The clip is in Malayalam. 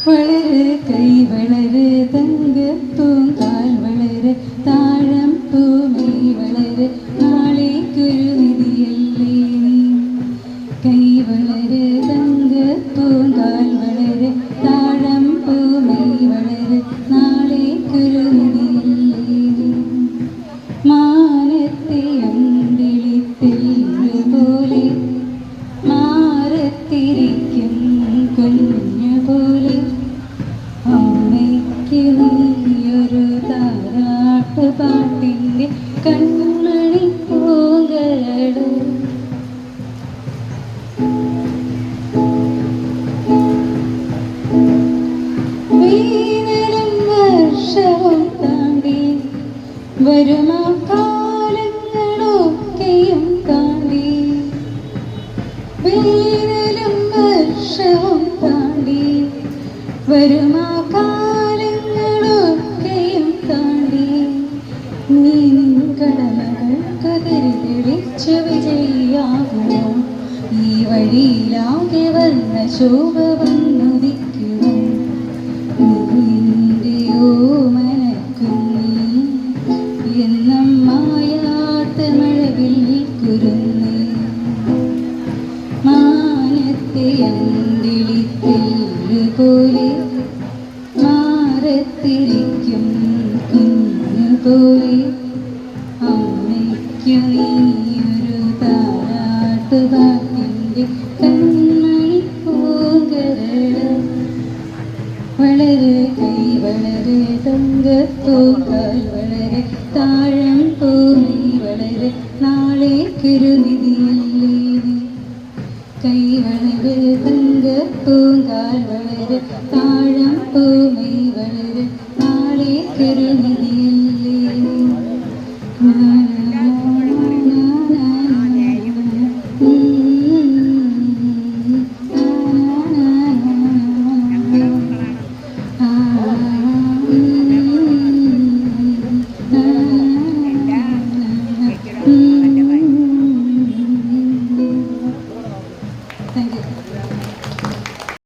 വളരെ കൈ വളരെ തങ്കപ്പൂങ്കാൽ വളരെ താഴം പൂമി വളരെ നാളേക്കൊരു നിധിയല്ലേ നീ. കൈ വളരെ തങ്കപ്പൂങ്കാൽ വളരെ താഴം പൂമി വളരെ നാളേക്കൊരു നിധിയല്ലേ നീ. മാനത്തെ അന്തിളിത്തെല്ല് പോലെ മാറത്തിരിക്കും കുഞ്ഞു പോലെ അമ്മയ്ക്ക് നീയൊരു താരാട്ട് പാട്ടിൻ്റെ കൺമണി പൂങ്കരട്. വേനലും വർഷവും താണ്ടി വരുമാ കാലങ്ങളൊക്കെയും താണ്ടി വേനലും വർഷവും താണ്ടി വരുമാ കാലങ്ങളൊക്കെയും താണ്ടി നീ നിൻ കടമകൾ കതറി തെളിച്ചു വിജയിയാകുമോ. ഈ വഴിയിലാകെ വന്ന ശോഭ വന്നുദിക്കുമോ. നിന്റെയോ മനക്കുന്നി എന്നും മായാത്ത മഴവിൽ കുരുന്നേ. മാനത്തെ അന്തിളിത്തെല്ല് പോലെ മാറത്തിരിക്കും കുഞ്ഞു പോലെ അമ്മയ്ക്കു നീയൊരു താരാട്ട് പാട്ടിൻ്റെ കൺമണി പൂങ്കരട്. വളരെ കൈ വളരെ തങ്കപ്പൂങ്കാൽ വളരെ താഴം പൂമി വളരെ നാളേക്കൊരു നിധിയല്ലേ നീ. കൈ വളരെ തങ്കപ്പൂങ്കാൽ വളരെ താഴം പൂമി വളരെ